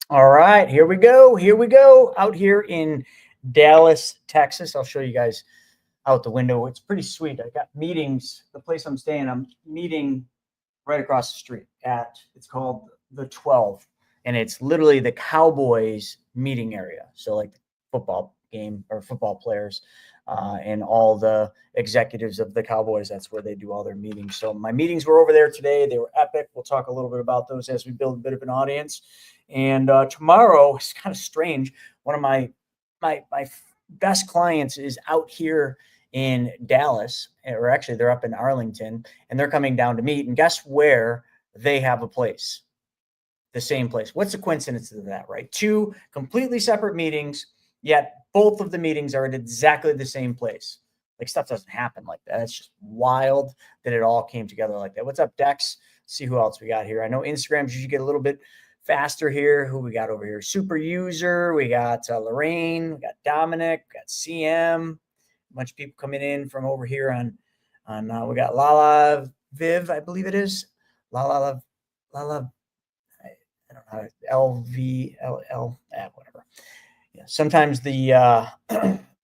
All right, here we go. Here we go. Out here in Dallas, Texas. I'll show you guys out the window. It's pretty sweet. I got meetings. The place I'm staying, I'm meeting right across the street at, it's called the 12, and it's literally the Cowboys meeting area. So like the football game or football players and all the executives of the Cowboys, that's where they do all their meetings. So my meetings were over there today. They were epic. We'll talk a little bit about those as we build a bit of an audience. And tomorrow, it's kind of strange. One of my best clients is out here in Dallas, or actually they're up in Arlington, and they're coming down to meet. And guess where they have a place? The same place. What's the coincidence of that, right? Two completely separate meetings, yet both of the meetings are at exactly the same place. Like, stuff doesn't happen like that. It's just wild that it all came together like that. What's up, Dex? Let's see who else we got here. I know Instagrams usually get a little bit faster here. Who we got over here? Super User. We got Lorraine. We got Dominic. We got CM. A bunch of people coming in from over here on we got Lala Viv, I believe it is. Lala, I don't know, LVLL, whatever. Yeah, sometimes the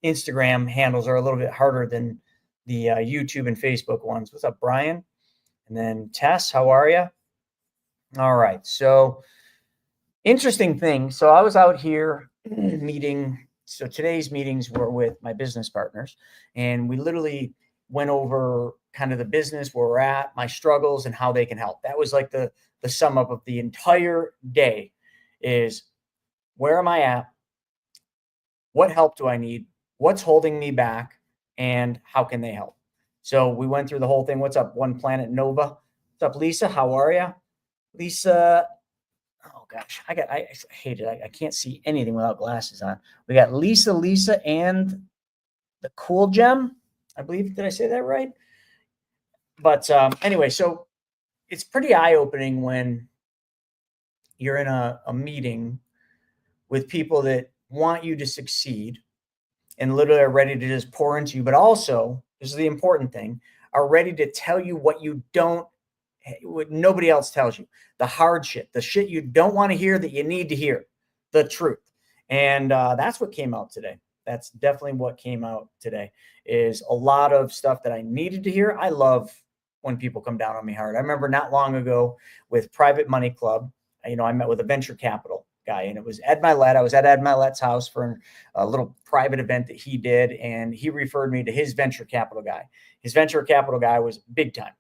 Instagram handles are a little bit harder than the YouTube and Facebook ones. What's up, Brian? And then Tess, how are you? All right. So interesting thing. So I was out here meeting. So today's meetings were with my business partners, and we literally went over kind of the business, where we're at, my struggles, and how they can help. That was like the sum up of the entire day is, where am I at? What help do I need? What's holding me back? And how can they help? So we went through the whole thing. What's up, One Planet Nova? What's up, Lisa? How are you? Lisa, oh gosh, I hate it. I can't see anything without glasses on. We got Lisa, and the Cool Gem, I believe. Did I say that right? But anyway, so it's pretty eye-opening when you're in a meeting with people that want you to succeed and literally are ready to just pour into you, but also, this is the important thing, are ready to tell you what nobody else tells you, the hard shit, the shit you don't want to hear that you need to hear, the truth. And that's what came out today. That's definitely what came out today, is a lot of stuff that I needed to hear. I love when people come down on me hard. I remember not long ago with Private Money Club, I met with a venture capital guy, and it was Ed Milet. I was at Ed Milet's house for a little private event that he did, and he referred me to his venture capital guy. His venture capital guy was big time,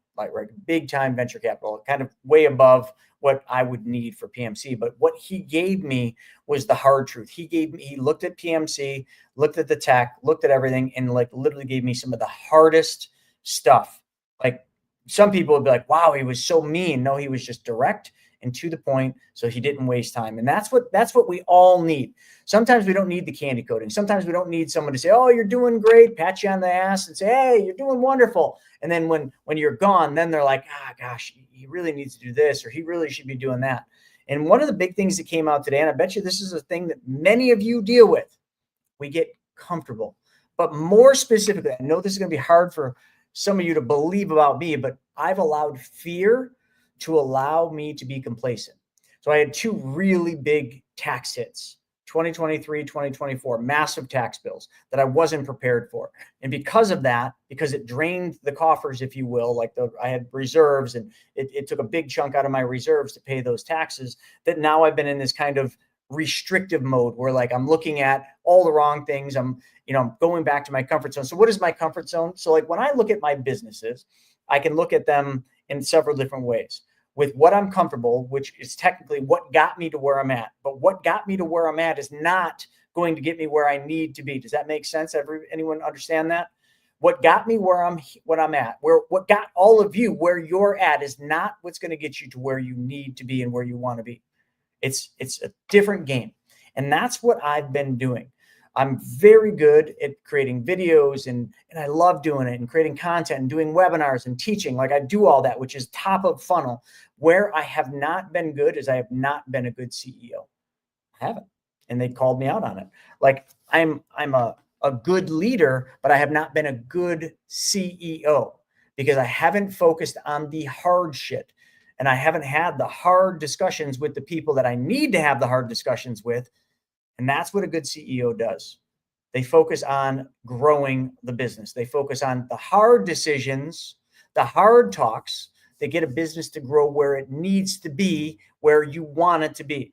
big time venture capital, kind of way above what I would need for PMC. But what he gave me was the hard truth. He looked at PMC, looked at the tech, looked at everything, and literally gave me some of the hardest stuff. Like, some people would be like, wow, he was so mean. No, he was just direct and to the point, so he didn't waste time. And that's what we all need. Sometimes we don't need the candy coating. Sometimes we don't need someone to say, oh, you're doing great, pat you on the ass and say, hey, you're doing wonderful. And then when you're gone, then they're like, gosh, he really needs to do this, or he really should be doing that. And one of the big things that came out today, and I bet you this is a thing that many of you deal with, we get comfortable. But more specifically, I know this is going to be hard for some of you to believe about me, but I've allowed fear to allow me to be complacent. So I had two really big tax hits, 2023, 2024, massive tax bills that I wasn't prepared for. And because of that, because it drained the coffers, if you will, I had reserves, and it took a big chunk out of my reserves to pay those taxes, that now I've been in this kind of restrictive mode where I'm looking at all the wrong things. I'm going back to my comfort zone. So what is my comfort zone? So when I look at my businesses, I can look at them in several different ways. With what I'm comfortable, which is technically what got me to where I'm at. But what got me to where I'm at is not going to get me where I need to be. Does that make sense? Anyone understand that? What got me where I'm at, what got all of you where you're at, is not what's going to get you to where you need to be and where you want to be. It's a different game. And that's what I've been doing. I'm very good at creating videos, and I love doing it, and creating content and doing webinars and teaching. I do all that, which is top of funnel. Where I have not been good is I have not been a good CEO. I haven't. And they called me out on it. I'm a good leader, but I have not been a good CEO because I haven't focused on the hard shit. and I haven't had the hard discussions with the people that I need to have the hard discussions with. And that's what a good CEO does. They focus on growing the business. They focus on the hard decisions, the hard talks that get a business to grow where it needs to be, where you want it to be.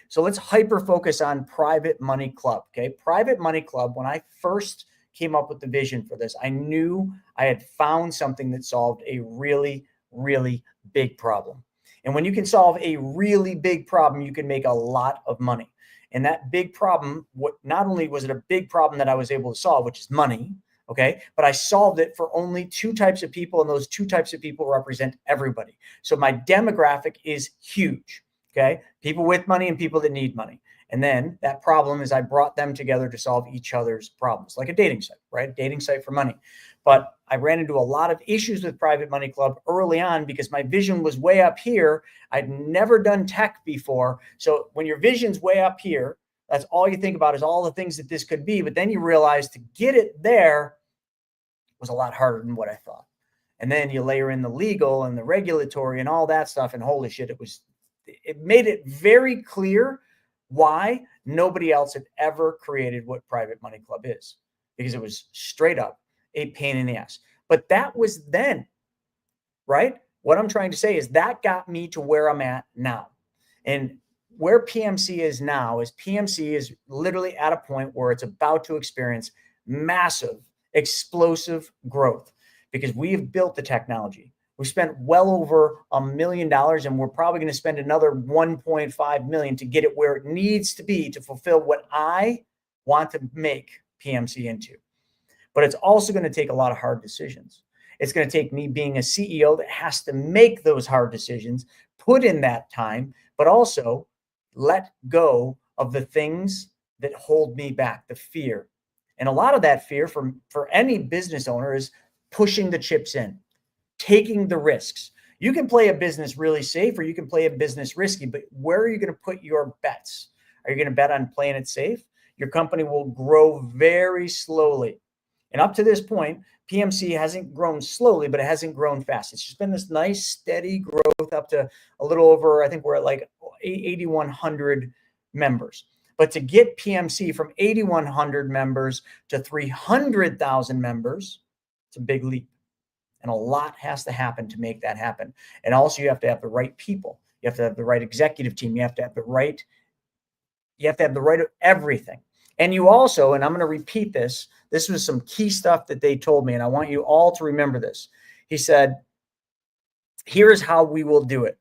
So let's hyper focus on Private Money Club. Okay. Private Money Club, when I first came up with the vision for this, I knew I had found something that solved a really, really big problem. And when you can solve a really big problem, you can make a lot of money. And that big problem, not only was it a big problem that I was able to solve, which is money, okay, but I solved it for only two types of people, and those two types of people represent everybody. So my demographic is huge, okay? People with money and people that need money. And then that problem is I brought them together to solve each other's problems, like a dating site, right? Dating site for money. But I ran into a lot of issues with Private Money Club early on because my vision was way up here. I'd never done tech before. So when your vision's way up here, that's all you think about is all the things that this could be. But then you realize to get it there was a lot harder than what I thought. And then you layer in the legal and the regulatory and all that stuff. And holy shit, it made it very clear why nobody else had ever created what Private Money Club is, because it was straight up a pain in the ass. But that was then, right? What I'm trying to say is that got me to where I'm at now. And where PMC is now is PMC is literally at a point where it's about to experience massive, explosive growth because we have built the technology. We spent well over $1 million, and we're probably going to spend another 1.5 million to get it where it needs to be to fulfill what I want to make PMC into. But it's also going to take a lot of hard decisions. It's going to take me being a CEO that has to make those hard decisions, put in that time, but also let go of the things that hold me back, the fear. And a lot of that fear for any business owner is pushing the chips in, taking the risks. You can play a business really safe or you can play a business risky, but where are you going to put your bets? Are you going to bet on playing it safe? Your company will grow very slowly. And up to this point, PMC hasn't grown slowly, but it hasn't grown fast. It's just been this nice, steady growth up to a little over, I think we're at like 8,100 members. But to get PMC from 8,100 members to 300,000 members, it's a big leap. And a lot has to happen to make that happen. And also you have to have the right people. You have to have the right executive team. You have to have the right of everything. And you also, and I'm going to repeat this was some key stuff that they told me, and I want you all to remember this. He said, here's how we will do it.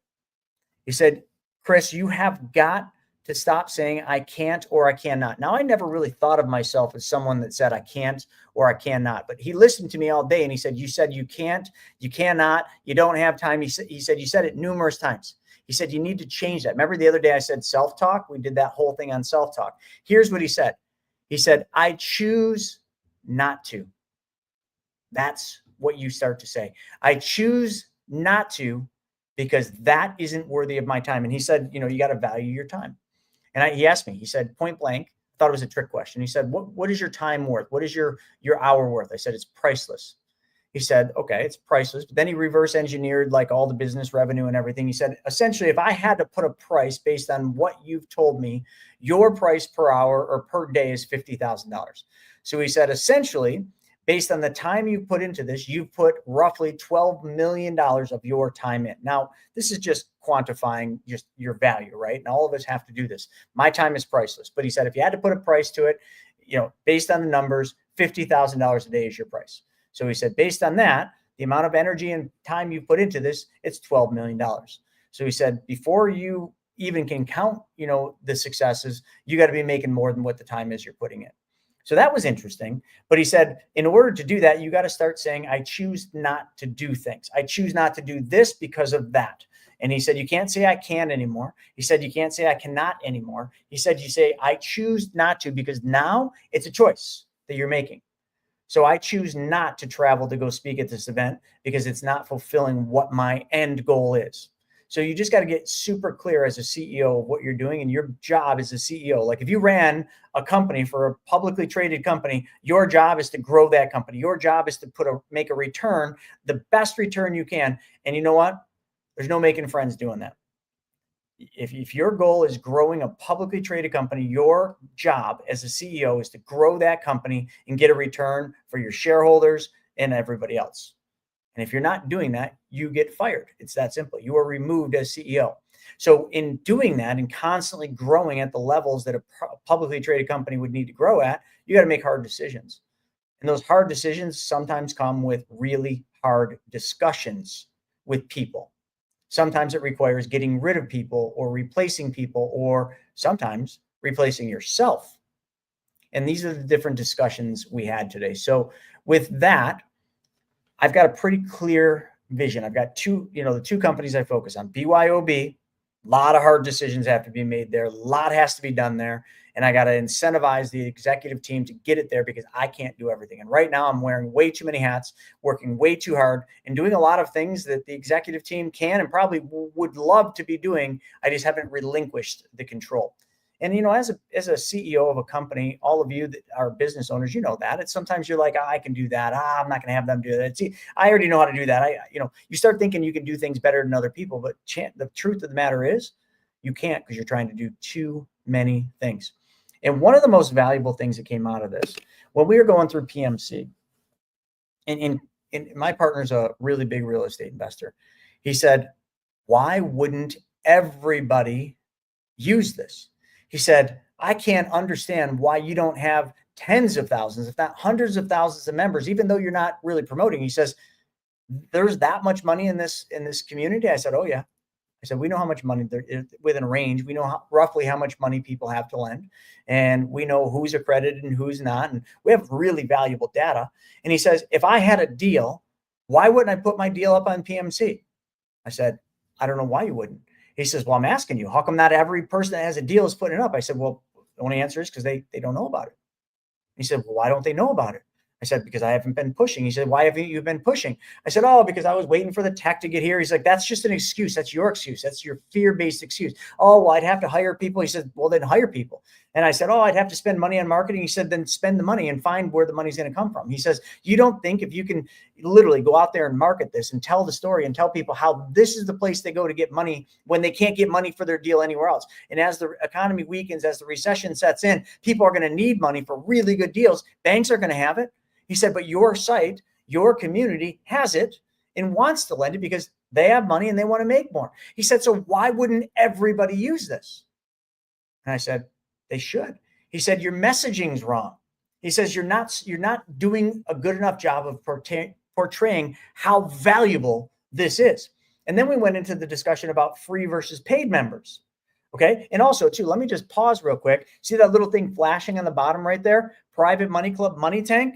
He said, Chris, you have got to stop saying I can't or I cannot. Now, I never really thought of myself as someone that said I can't or I cannot, but he listened to me all day and he said, you said you can't, you cannot, you don't have time. He said, you said it numerous times. He said, you need to change that. Remember the other day I said self-talk? We did that whole thing on self-talk. Here's what he said. He said, I choose not to. That's what you start to say. I choose not to because that isn't worthy of my time. And he said, you got to value your time. And he asked me, he said, point blank, I thought it was a trick question. He said, what is your time worth? What is your hour worth? I said, it's priceless. He said, okay, it's priceless. But then he reverse engineered like all the business revenue and everything. He said, essentially, if I had to put a price based on what you've told me, your price per hour or per day is $50,000. So he said, essentially, based on the time you put into this, you've put roughly $12 million of your time in. Now, this is just quantifying just your value, right? And all of us have to do this. My time is priceless. But he said, if you had to put a price to it, based on the numbers, $50,000 a day is your price. So he said, based on that, the amount of energy and time you put into this, it's $12 million. So he said, before you even can count, the successes, you got to be making more than what the time is you're putting in. So that was interesting. But he said, in order to do that, you got to start saying, I choose not to do things. I choose not to do this because of that. And he said, you can't say I can anymore. He said, you can't say I cannot anymore. He said, you say, I choose not to, because now it's a choice that you're making. So I choose not to travel to go speak at this event because it's not fulfilling what my end goal is. So you just got to get super clear as a CEO of what you're doing, and your job as a CEO. Like if you ran a company for a publicly traded company, your job is to grow that company. Your job is to make a return, the best return you can. And you know what? There's no making friends doing that. If your goal is growing a publicly traded company, your job as a CEO is to grow that company and get a return for your shareholders and everybody else. And if you're not doing that, you get fired. It's that simple. You are removed as CEO. So in doing that and constantly growing at the levels that a publicly traded company would need to grow at, you got to make hard decisions. And those hard decisions sometimes come with really hard discussions with people. Sometimes it requires getting rid of people or replacing people, or sometimes replacing yourself. And these are the different discussions we had today. So with that, I've got a pretty clear vision. I've got the two companies I focus on. BYOB, a lot of hard decisions have to be made there. A lot has to be done there. And I got to incentivize the executive team to get it there because I can't do everything. And right now I'm wearing way too many hats, working way too hard, and doing a lot of things that the executive team can and probably would love to be doing. I just haven't relinquished the control. And, as a CEO of a company, all of you that are business owners, that. It's sometimes you're like, I can do that. I'm not going to have them do that. See, I already know how to do that. You start thinking you can do things better than other people, but the truth of the matter is you can't, because you're trying to do too many things. And one of the most valuable things that came out of this, when we were going through PMC, and my partner's a really big real estate investor. He said, why wouldn't everybody use this? He said, I can't understand why you don't have tens of thousands, if not hundreds of thousands of members, even though you're not really promoting. He says, there's that much money in this community. I said, oh yeah. I said, we know how much money there is within a range. We know roughly how much money people have to lend, and we know who's accredited and who's not. And we have really valuable data. And he says, if I had a deal, why wouldn't I put my deal up on PMC? I said, I don't know why you wouldn't. He says, well, I'm asking you, how come not every person that has a deal is putting it up? I said, well, the only answer is because they don't know about it. He said, well, why don't they know about it? I said, because I haven't been pushing. He said, why haven't you been pushing? I said, oh, because I was waiting for the tech to get here. He's like, that's just an excuse. That's your excuse. That's your fear-based excuse. Oh, well, I'd have to hire people. He said, well, then hire people. And I said, oh, I'd have to spend money on marketing. He said, then spend the money and find where the money's going to come from. He says, you don't think if you can literally go out there and market this and tell the story and tell people how this is the place they go to get money when they can't get money for their deal anywhere else. And as the economy weakens, as the recession sets in, people are going to need money for really good deals. Banks are going to have it. He said, but your site, your community has it and wants to lend it because they have money and they want to make more. He said, so why wouldn't everybody use this? And I said, they should. He said, your messaging's wrong. He says, you're not doing a good enough job of portraying how valuable this is. And then we went into the discussion about free versus paid members. Okay. And also too, let me just pause real quick. See that little thing flashing on the bottom right there? Private Money Club Money Tank.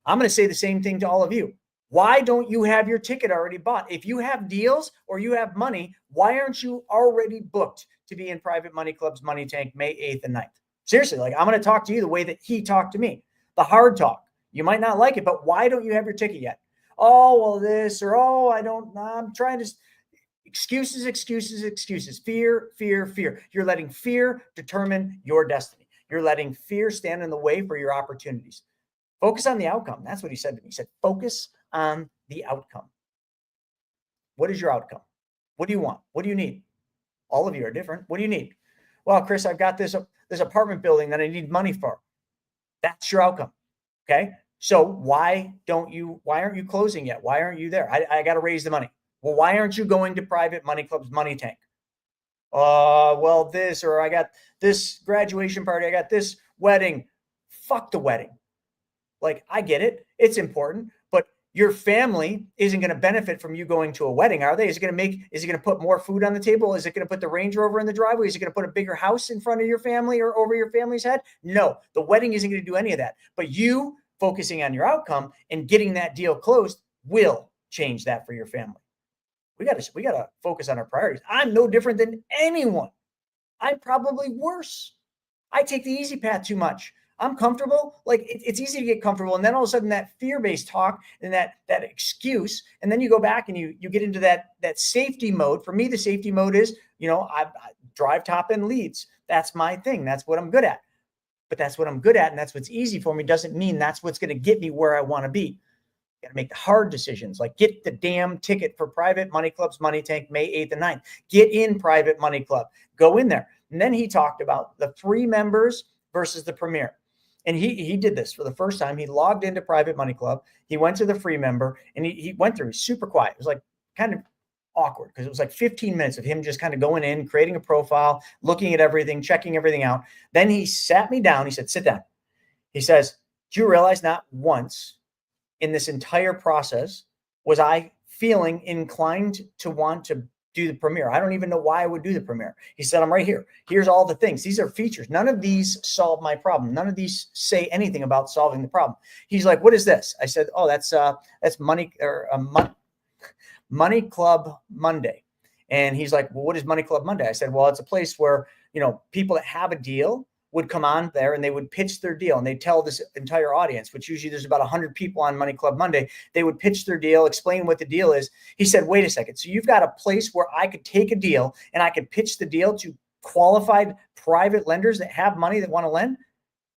I'm going to say the same thing to all of you. Why don't you have your ticket already bought? If you have deals or you have money, why aren't you already booked to be in Private Money Club's Money Tank May 8th and 9th? Seriously, I'm going to talk to you the way that he talked to me. The hard talk. You might not like it, but why don't you have your ticket yet? Oh, well, this or, I'm trying to. Excuses. Fear. You're letting fear determine your destiny. You're letting fear stand in the way for your opportunities. Focus on the outcome. That's what he said to me. He said, focus on the outcome. What is your outcome? What do you want? What do you need? All of you are different. What do you need? Well, Chris, I've got this apartment building that I need money for. That's your outcome. Okay. So why aren't you closing yet? Why aren't you there? I got to raise the money. Well, why aren't you going to Private Money Club's Money Tank? Well, this, or I got this graduation party. I got this wedding. Fuck the wedding. Like, I get it. It's important, but your family isn't going to benefit from you going to a wedding, are they? Is it going to put more food on the table? Is it going to put the Range Rover in the driveway? Is it going to put a bigger house in front of your family or over your family's head? No, the wedding isn't going to do any of that. But you focusing on your outcome and getting that deal closed will change that for your family. We got to focus on our priorities. I'm no different than anyone. I'm probably worse. I take the easy path too much. I'm comfortable. Like it's easy to get comfortable. And then all of a sudden that fear-based talk and that excuse, and then you go back and you get into that safety mode. For me, the safety mode is, I drive top end leads. That's my thing. That's what I'm good at. But that's what I'm good at. And that's what's easy for me. Doesn't mean that's what's going to get me where I want to be. got to make the hard decisions, like get the damn ticket for Private Money Club's Money Tank May 8th and 9th. Get in Private Money Club. Go in there. And then he talked about the free members versus the premier. And he did this for the first time. He logged into Private Money Club. He went to the free member, and he went through. He's super quiet. It was like kind of awkward because it was like 15 minutes of him just kind of going in, creating a profile, looking at everything, checking everything out. Then he sat me down. He said, sit down. He says, do you realize not once in this entire process was I feeling inclined to want to do the premiere? I don't even know why I would do the premiere. He said, I'm right here. Here's all the things. These are features. None of these solve my problem. None of these say anything about solving the problem. He's like, what is this? I said, oh, that's Money Club Monday. And he's like, well, what is Money Club Monday? I said, well, it's a place where, people that have a deal would come on there and they would pitch their deal, and they tell this entire audience, which usually there's about 100 people on Money Club Monday. They would pitch their deal, explain what the deal is. He said, wait a second. So you've got a place where I could take a deal and I could pitch the deal to qualified private lenders that have money that want to lend?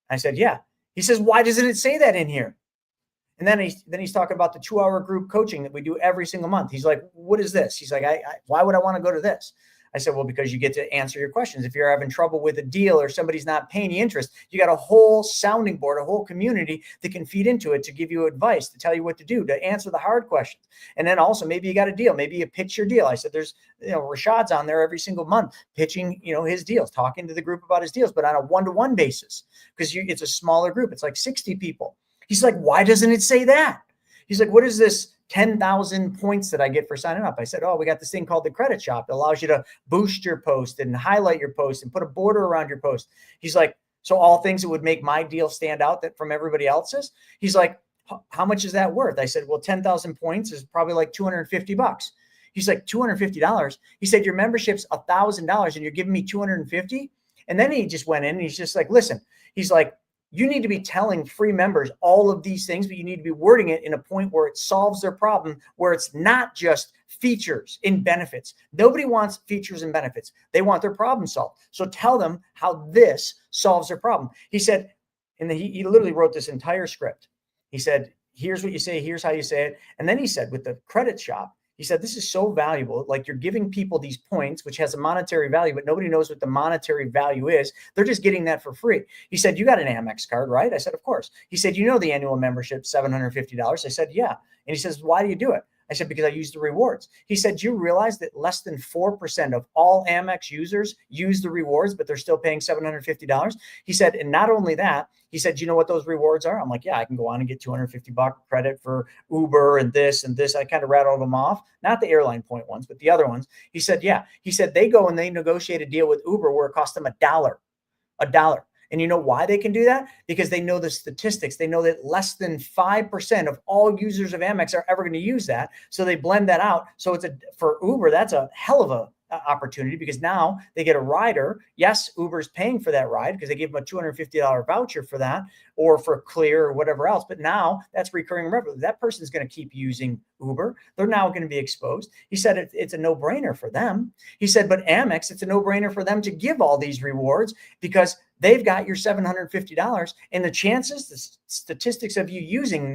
I said, yeah. He says, why doesn't it say that in here? And then he's talking about the 2-hour group coaching that we do every single month. He's like, what is this? He's like, why would I want to go to this? I said, well, because you get to answer your questions. If you're having trouble with a deal or somebody's not paying you interest, you got a whole sounding board, a whole community that can feed into it to give you advice, to tell you what to do, to answer the hard questions. And then also maybe you got a deal. Maybe you pitch your deal. I said, there's, Rashad's on there every single month pitching, his deals, talking to the group about his deals, but on a one-to-one basis, because it's a smaller group. It's like 60 people. He's like, why doesn't it say that? He's like, what is this 10,000 points that I get for signing up? I said, oh, we got this thing called the credit shop. It allows you to boost your post and highlight your post and put a border around your post. He's like, so all things that would make my deal stand out that from everybody else's? He's like, how much is that worth? I said, well, 10,000 points is probably like $250. He's like, $250? He said, your membership's $1,000 and you're giving me $250? And then he just went in and he's just like, listen, he's like, you need to be telling free members all of these things, but you need to be wording it in a point where it solves their problem, where it's not just features and benefits. Nobody wants features and benefits. They want their problem solved. So tell them how this solves their problem. He said, and he literally wrote this entire script. He said, here's what you say, here's how you say it. And then he said, with the credit shop, he said, this is so valuable. Like, you're giving people these points, which has a monetary value, but nobody knows what the monetary value is. They're just getting that for free. He said, you got an Amex card, right? I said, of course. He said, the annual membership, $750. I said, yeah. And he says, why do you do it? I said, because I use the rewards. He said, do you realize that less than 4% of all Amex users use the rewards, but they're still paying $750? He said, and not only that, he said, do you know what those rewards are? I'm like, yeah, I can go on and get $250 credit for Uber and this and this. I kind of rattled them off, not the airline point ones, but the other ones. He said, yeah. He said, they go and they negotiate a deal with Uber where it cost them $1. And you know why they can do that? Because they know the statistics. They know that less than 5% of all users of Amex are ever going to use that. So they blend that out. So for Uber, that's a hell of a opportunity, because now they get a rider. Yes, Uber's paying for that ride because they give them a $250 voucher for that, or for Clear or whatever else. But now that's recurring revenue. That person's going to keep using Uber. They're now going to be exposed. He said it's a no-brainer for them. He said, but Amex, it's a no-brainer for them to give all these rewards because they've got your $750, and the chances, the statistics of you using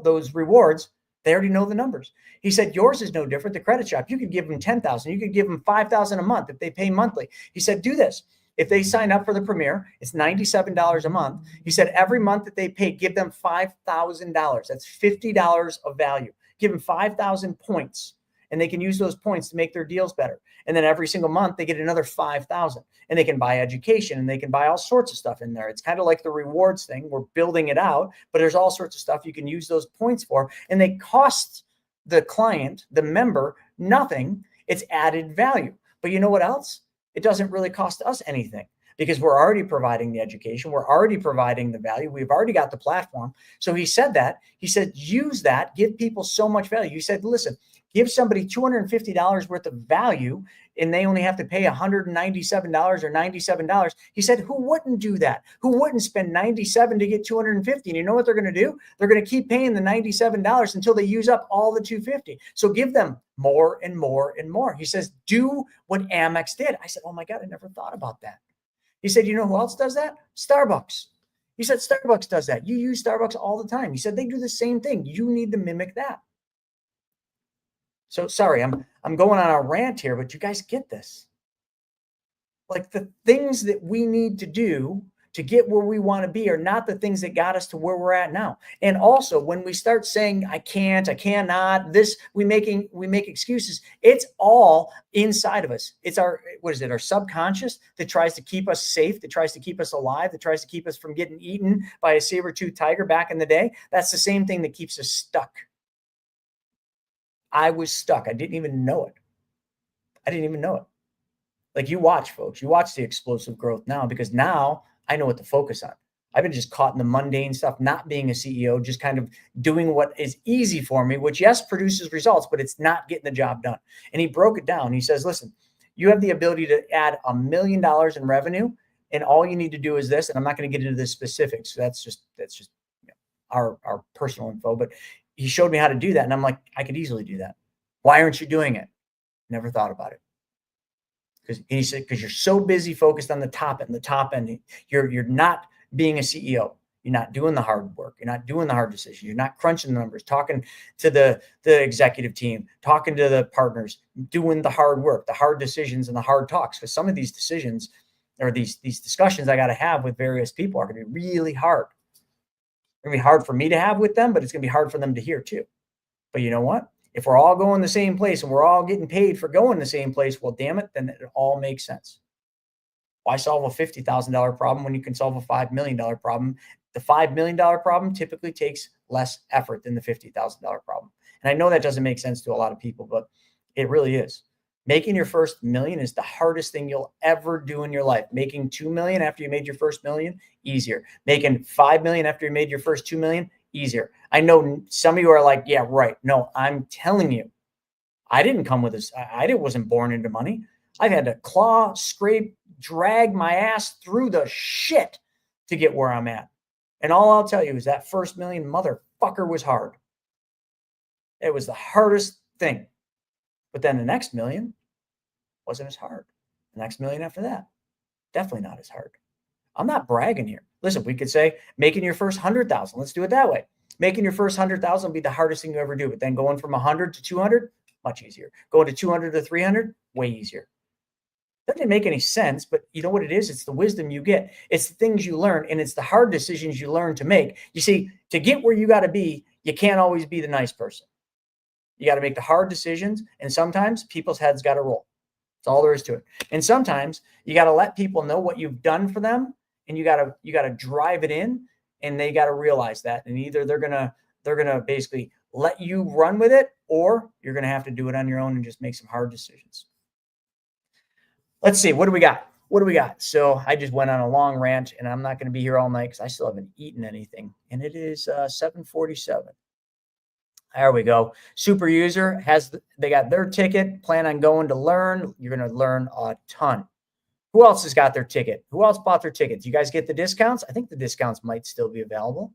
those rewards, they already know the numbers. He said, yours is no different. The credit shop, you could give them $10,000. You could give them $5,000 a month if they pay monthly. He said, do this. If they sign up for the Premier, it's $97 a month. He said, every month that they pay, give them $5,000. That's $50 of value. Give them 5,000 points, and they can use those points to make their deals better. And then every single month they get another 5,000, and they can buy education, and they can buy all sorts of stuff in there. It's kind of like the rewards thing. We're building it out, but there's all sorts of stuff you can use those points for, and they cost the client, the member, nothing. It's added value. But you know what else? It doesn't really cost us anything, because we're already providing the education. We're already providing the value. We've already got the platform. So he said, use that, give people so much value. He said, listen, give somebody $250 worth of value, and they only have to pay $197 or $97. He said, who wouldn't do that? Who wouldn't spend $97 to get $250? And you know what they're going to do? They're going to keep paying the $97 until they use up all the $250. So give them more and more and more. He says, do what Amex did. I said, oh my God, I never thought about that. He said, you know who else does that? Starbucks. He said Starbucks does that. You use Starbucks all the time. He said they do the same thing. You need to mimic that. So sorry, I'm going on a rant here, but you guys get this. Like the things that we need to do to get where we want to be are not the things that got us to where we're at now. And also when we start saying, I can't, I cannot, this, we make excuses. It's all inside of us. It's our subconscious that tries to keep us safe, that tries to keep us alive, that tries to keep us from getting eaten by a saber-toothed tiger back in the day. That's the same thing that keeps us stuck. I was stuck. I didn't even know it. Like you watch, folks, you watch the explosive growth now, because now I know what to focus on. I've been just caught in the mundane stuff, not being a CEO, just kind of doing what is easy for me, which yes, produces results, but it's not getting the job done. And he broke it down. He says, listen, you have the ability to add $1 million in revenue, and all you need to do is this. And I'm not going to get into the specifics. So that's just our personal info, but he showed me how to do that. And I'm like, I could easily do that. Why aren't you doing it? Never thought about it. He said, because you're so busy focused on the top end, you're not being a CEO. You're not doing the hard work. You're not doing the hard decisions. You're not crunching the numbers, talking to the executive team, talking to the partners, doing the hard work, the hard decisions and the hard talks. Because some of these decisions or these discussions I got to have with various people are going to be really hard. It's going to be hard for me to have with them, but it's going to be hard for them to hear too. But you know what? If we're all going the same place and we're all getting paid for going the same place, well, damn it, then it all makes sense. Why solve a $50,000 problem when you can solve a $5 million problem? The $5 million problem typically takes less effort than the $50,000 problem. And I know that doesn't make sense to a lot of people, but it really is. Making your first million is the hardest thing you'll ever do in your life. Making 2 million after you made your first million, easier. Making 5 million after you made your first 2 million, easier. I know some of you are like, yeah, right. No, I'm telling you, I didn't come with this. I wasn't born into money. I've had to claw, scrape, drag my ass through the shit to get where I'm at. And all I'll tell you is that first million motherfucker was hard. It was the hardest thing. But then the next million wasn't as hard. The next million after that, definitely not as hard. I'm not bragging here. Listen, we could say making your first 100,000. Let's do it that way. Making your first 100,000 will be the hardest thing you ever do. But then going from 100 to 200, much easier. Going to 200 to 300, way easier. Doesn't make any sense, but you know what it is? It's the wisdom you get. It's the things you learn, and it's the hard decisions you learn to make. You see, to get where you got to be, you can't always be the nice person. You got to make the hard decisions, and sometimes people's heads got to roll. That's all there is to it. And sometimes you got to let people know what you've done for them, and you got to drive it in, and they got to realize that. And either they're gonna basically let you run with it, or you're gonna have to do it on your own and just make some hard decisions. Let's see, what do we got? So I just went on a long rant, and I'm not going to be here all night because I still haven't eaten anything, and it is 7:47. There we go. Super user they got their ticket. Plan on going to learn. You're going to learn a ton. Who else has got their ticket? Who else bought their tickets? You guys get the discounts? I think the discounts might still be available.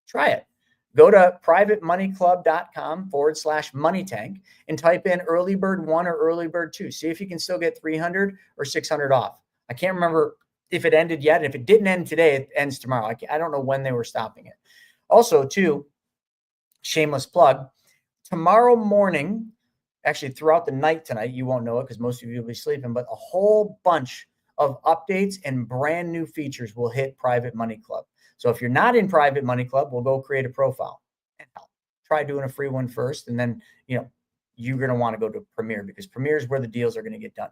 Try it. Go to privatemoneyclub.com/money tank and type in early bird 1 or early bird 2. See if you can still get 300 or 600 off. I can't remember if it ended yet. If it didn't end today, it ends tomorrow. I don't know when they were stopping it. Also, too, shameless plug, tomorrow morning, actually throughout the night tonight, you won't know it because most of you will be sleeping, but a whole bunch of updates and brand new features will hit Private Money Club. So if you're not in Private Money Club, we'll go create a profile. And I'll try doing a free one first. And then, you're going to want to go to Premier because Premier is where the deals are going to get done.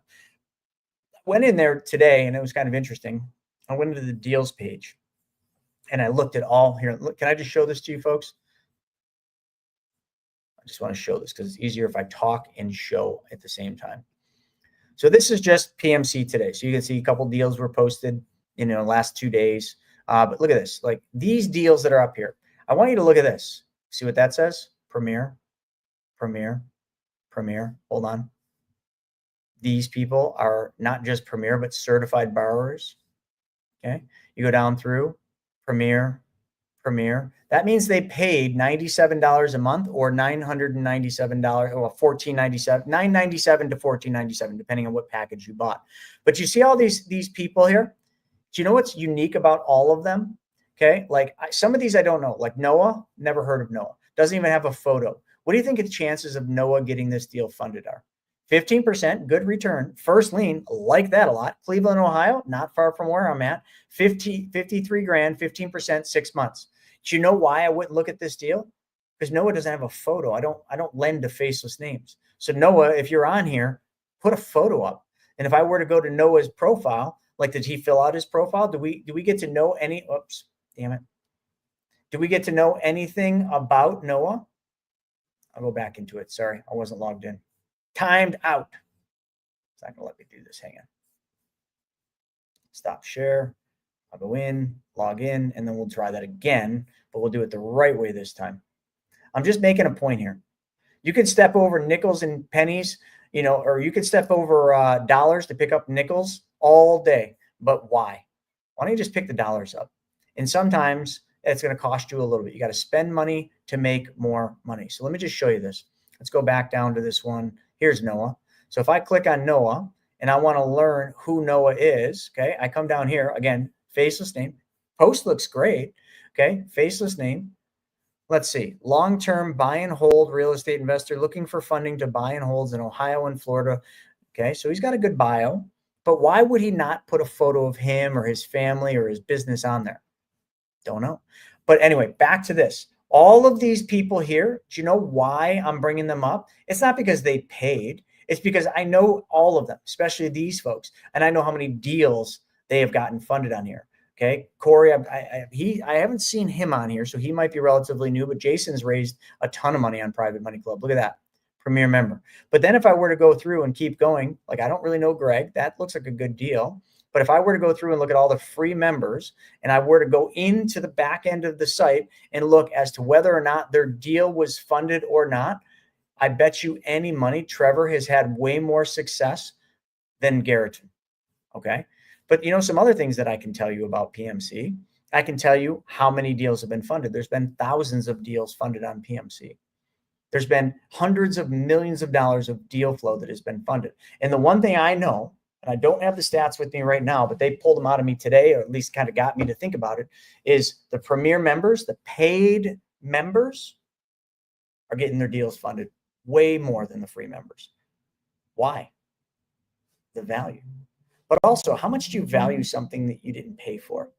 I went in there today and it was kind of interesting. I went into the deals page and I looked at all here. Look, can I just show this to you folks? I just want to show this because it's easier if I talk and show at the same time. So this is just PMC today. So you can see a couple deals were posted in the last 2 days. But look at this, like these deals that are up here. I want you to look at this. See what that says? Premier. Hold on. These people are not just Premier, but certified borrowers. Okay. You go down through Premier. That means they paid $97 a month or $997 or $14.97, $997 to $14.97, depending on what package you bought. But you see all these people here? Do you know what's unique about all of them? Okay. Like some of these I don't know. Like Noah, never heard of Noah. Doesn't even have a photo. What do you think the chances of Noah getting this deal funded are? 15%, good return. First lien, like that a lot. Cleveland, Ohio, not far from where I'm at. 53 grand, 15%, 6 months. Do you know why I wouldn't look at this deal? Because Noah doesn't have a photo. I don't lend to faceless names. So Noah, if you're on here, put a photo up. And if I were to go to Noah's profile, like did he fill out his profile? Do we get to know any oops, damn it. Do we get to know anything about Noah? I'll go back into it. Sorry, I wasn't logged in. Timed out. It's not gonna let me do this. Hang on. Stop share. I'll go in, log in, and then we'll try that again, but we'll do it the right way this time. I'm just making a point here. You could step over nickels and pennies, or you could step over dollars to pick up nickels all day. But why? Why don't you just pick the dollars up? And sometimes it's going to cost you a little bit. You got to spend money to make more money. So let me just show you this. Let's go back down to this one. Here's Noah. So if I click on Noah and I want to learn who Noah is, okay, I come down here again, faceless name. Post looks great. Okay, faceless name. Let's see. Long-term buy and hold real estate investor looking for funding to buy and holds in Ohio and Florida. Okay, so he's got a good bio, but why would he not put a photo of him or his family or his business on there? Don't know. But anyway, back to this. All of these people here, do you know why I'm bringing them up? It's not because they paid. It's because I know all of them, especially these folks, and I know how many deals they have gotten funded on here. Okay, Corey, I haven't seen him on here, so he might be relatively new, but Jason's raised a ton of money on Private Money Club. Look at that, premier member. But then if I were to go through and keep going, like I don't really know Greg, that looks like a good deal. But if I were to go through and look at all the free members, and I were to go into the back end of the site and look as to whether or not their deal was funded or not, I bet you any money Trevor has had way more success than Garrettson. Okay. But some other things that I can tell you about PMC. I can tell you how many deals have been funded. There's been thousands of deals funded on PMC. There's been hundreds of millions of dollars of deal flow that has been funded. And the one thing I know, and I don't have the stats with me right now, but they pulled them out of me today, or at least kind of got me to think about it, is the premier members, the paid members are getting their deals funded way more than the free members. Why? The value. But also, how much do you value something that you didn't pay for?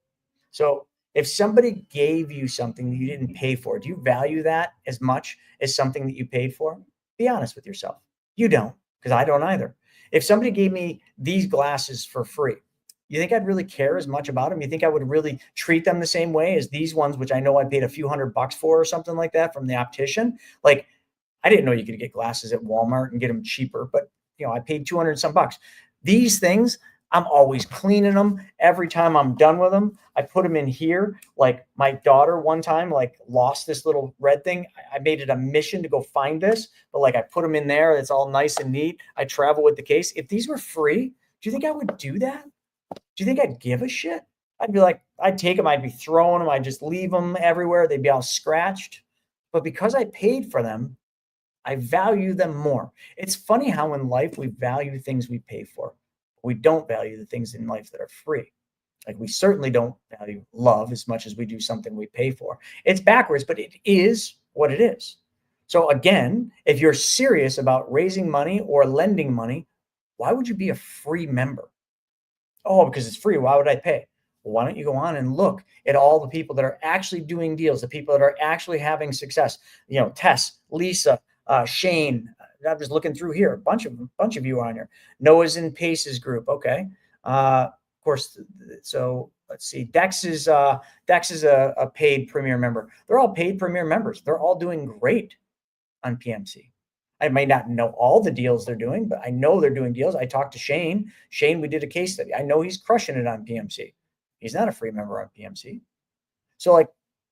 So if somebody gave you something that you didn't pay for, do you value that as much as something that you paid for? Be honest with yourself. You don't, because I don't either. If somebody gave me these glasses for free, you think I'd really care as much about them? You think I would really treat them the same way as these ones, which I know I paid a few $100 for or something like that from the optician? Like, I didn't know you could get glasses at Walmart and get them cheaper, but I paid 200 some bucks. These things, I'm always cleaning them. Every time I'm done with them, I put them in here. Like my daughter one time, lost this little red thing. I made it a mission to go find this, but I put them in there. It's all nice and neat. I travel with the case. If these were free, do you think I would do that? Do you think I'd give a shit? I'd be like, I'd take them. I'd be throwing them. I'd just leave them everywhere. They'd be all scratched. But because I paid for them, I value them more. It's funny how in life we value things we pay for. We don't value the things in life that are free. Like we certainly don't value love as much as we do something we pay for. It's backwards, but it is what it is. So again, if you're serious about raising money or lending money, why would you be a free member? Oh, because it's free. Why would I pay? Well, why don't you go on and look at all the people that are actually doing deals, the people that are actually having success? Tess, Lisa, Shane. I'm just looking through here. A bunch of you are on here. Noah's in Pace's group. Okay. Of course. So let's see. Dex is a paid premier member. They're all paid premier members. They're all doing great on PMC. I may not know all the deals they're doing, but I know they're doing deals. I talked to Shane. Shane, we did a case study. I know he's crushing it on PMC. He's not a free member on PMC. So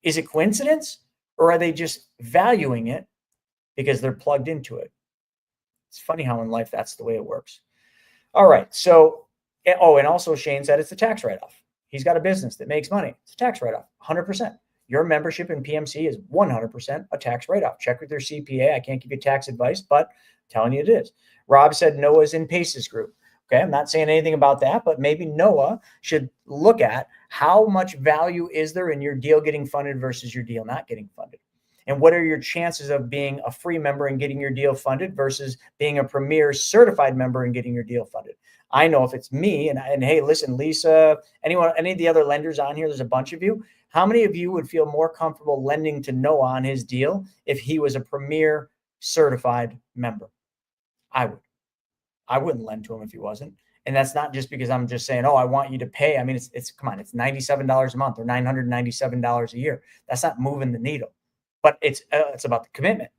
is it coincidence or are they just valuing it because they're plugged into it? It's funny how in life that's the way it works. All right. So, and also Shane said it's a tax write-off. He's got a business that makes money. It's a tax write-off, 100%. Your membership in PMC is 100% a tax write-off. Check with your CPA. I can't give you tax advice, but I'm telling you it is. Rob said Noah's in Pace's group. Okay, I'm not saying anything about that, but maybe Noah should look at how much value is there in your deal getting funded versus your deal not getting funded. And what are your chances of being a free member and getting your deal funded versus being a premier certified member and getting your deal funded? I know if it's me and hey, listen, Lisa, anyone, any of the other lenders on here, there's a bunch of you. How many of you would feel more comfortable lending to Noah on his deal if he was a premier certified member? I would. I wouldn't lend to him if he wasn't. And that's not just because I'm just saying, oh, I want you to pay. I mean, it's come on, it's $97 a month or $997 a year. That's not moving the needle, but it's about the commitment.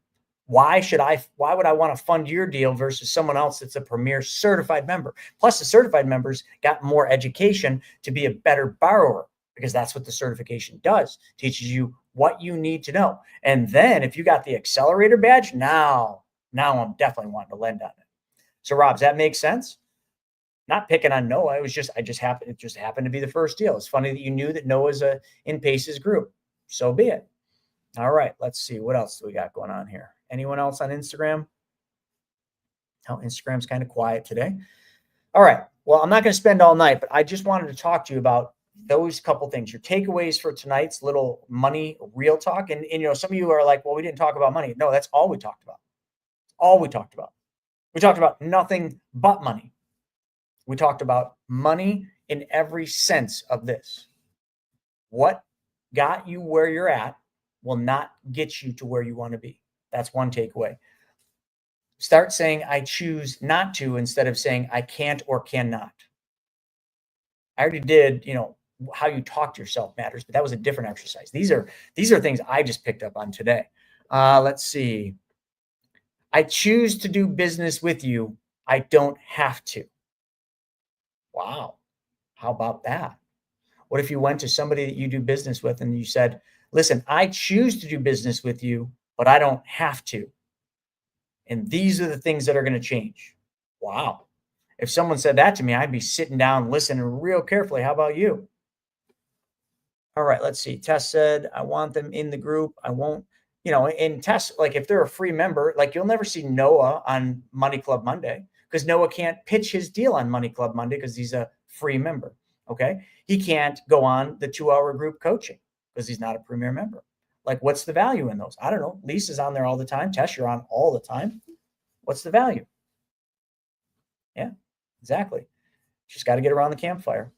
Why would I want to fund your deal versus someone else that's a premier certified member? Plus the certified members got more education to be a better borrower because that's what the certification does. Teaches you what you need to know. And then if you got the accelerator badge, now I'm definitely wanting to lend on it. So Rob, does that make sense? Not picking on Noah. It just happened to be the first deal. It's funny that you knew that Noah's in Pace's group. So be it. All right, let's see. What else do we got going on here? Anyone else on Instagram? Oh, Instagram's kind of quiet today. All right. Well, I'm not going to spend all night, but I just wanted to talk to you about those couple things, your takeaways for tonight's little money real talk. And some of you are like, well, we didn't talk about money. No, that's all we talked about. All we talked about. We talked about nothing but money. We talked about money in every sense of this. What got you where you're at will not get you to where you want to be. That's one takeaway. Start saying, I choose not to, instead of saying, I can't or cannot. I already did, how you talk to yourself matters, but that was a different exercise. These are things I just picked up on today. Let's see. I choose to do business with you. I don't have to. Wow. How about that? What if you went to somebody that you do business with and you said, listen, I choose to do business with you, but I don't have to. And these are the things that are going to change. Wow. If someone said that to me, I'd be sitting down, listening real carefully. How about you? All right, let's see. Tess said, I want them in the group. I won't, and Tess, like if they're a free member, like you'll never see Noah on Money Club Monday because Noah can't pitch his deal on Money Club Monday because he's a free member. Okay. He can't go on the 2-hour group coaching because he's not a premier member. Like, what's the value in those? I don't know. Lisa's on there all the time. Tess, you're on all the time. What's the value? Yeah, exactly. Just got to get around the campfire.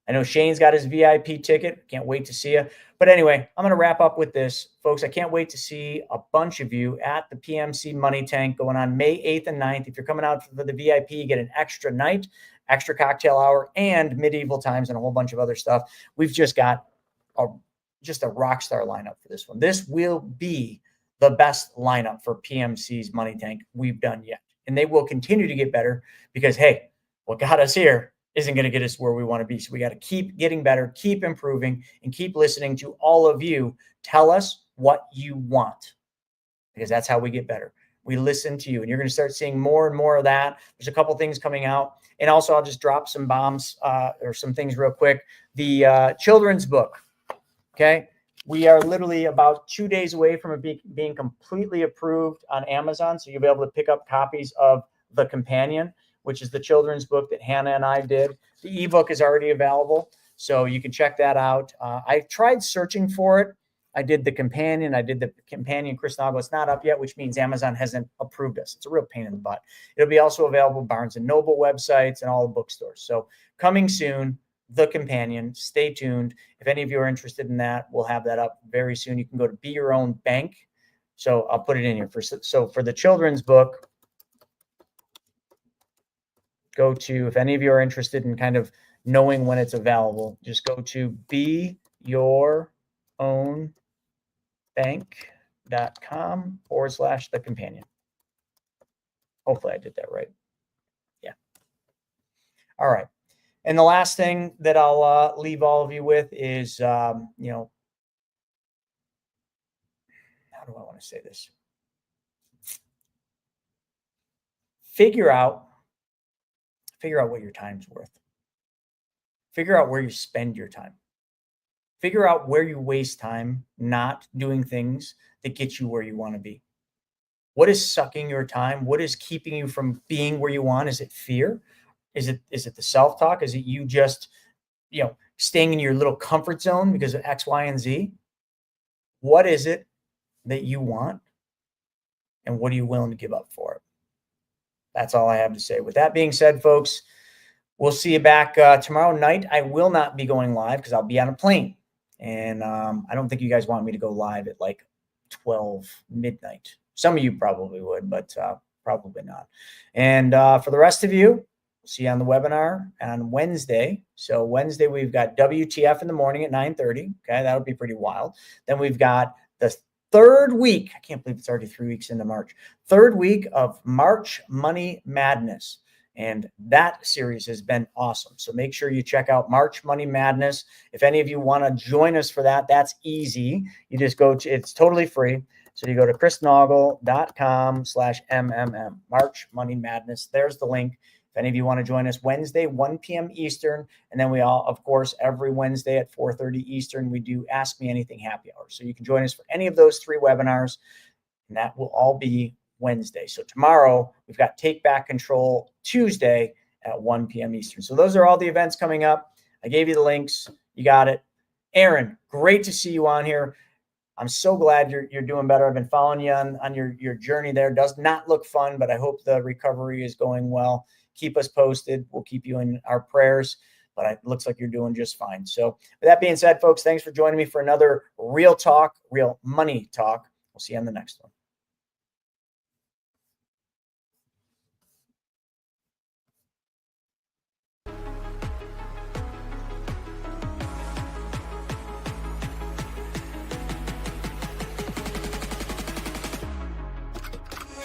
I know Shane's got his VIP ticket. Can't wait to see you. But anyway, I'm going to wrap up with this, folks. I can't wait to see a bunch of you at the PMC Money Tank going on May 8th and 9th. If you're coming out for the VIP, you get an extra night, extra cocktail hour, and medieval times and a whole bunch of other stuff. We've just got just a rock star lineup for this one. This will be the best lineup for PMC's Money Tank we've done yet. And they will continue to get better because, hey, what got us here isn't going to get us where we want to be. So we got to keep getting better, keep improving, and keep listening to all of you. Tell us what you want because that's how we get better. We listen to you, and you're going to start seeing more and more of that. There's a couple things coming out. And also, I'll just drop some bombs or some things real quick. The children's book, okay? We are literally about 2 days away from it being completely approved on Amazon. So you'll be able to pick up copies of The Companion, which is the children's book that Hannah and I did. The ebook is already available, so you can check that out. I tried searching for it. I did The Companion. I did The Companion Chris Nago. It's not up yet, which means Amazon hasn't approved us. It's a real pain in the butt. It'll be also available Barnes & Noble websites and all the bookstores. So coming soon, The Companion. Stay tuned. If any of you are interested in that, we'll have that up very soon. You can go to Be Your Own Bank. So I'll put it in here. So for the children's book, go to, if any of you are interested in kind of knowing when it's available, just go to beyourownbank.com/The Companion. Hopefully I did that right. Yeah. All right. And the last thing that I'll leave all of you with is, how do I want to say this? Figure out what your time's worth. Figure out where you spend your time. Figure out where you waste time not doing things that get you where you want to be. What is sucking your time? What is keeping you from being where you want? Is it fear? Is it the self-talk? Is it you just, staying in your little comfort zone because of X, Y, and Z? What is it that you want? And what are you willing to give up for it? That's all I have to say. With that being said, folks, we'll see you back tomorrow night. I will not be going live because I'll be on a plane. And I don't think you guys want me to go live at like 12 midnight. Some of you probably would, but probably not. And for the rest of you, we'll see you on the webinar on Wednesday. So Wednesday, we've got WTF in the morning at 9:30. Okay, that'll be pretty wild. Then we've got the third week. I can't believe it's already 3 weeks into March. Third week of March Money Madness. And that series has been awesome. So make sure you check out March Money Madness. If any of you want to join us for that, that's easy. You just go to, it's totally free. So you go to chrisnoggle.com/MMM, March Money Madness. There's the link. If any of you want to join us Wednesday, 1 p.m. Eastern. And then we all, of course, every Wednesday at 4:30 Eastern, we do Ask Me Anything Happy Hour. So you can join us for any of those 3 webinars. And that will all be Wednesday. So tomorrow we've got Take Back Control Tuesday at 1 p.m. Eastern. So those are all the events coming up. I gave you the links. You got it. Aaron, great to see you on here. I'm so glad you're doing better. I've been following you on your journey there. Does not look fun, but I hope the recovery is going well. Keep us posted. We'll keep you in our prayers, but it looks like you're doing just fine. So with that being said, folks, thanks for joining me for another Real Talk, Real Money Talk. We'll see you on the next one.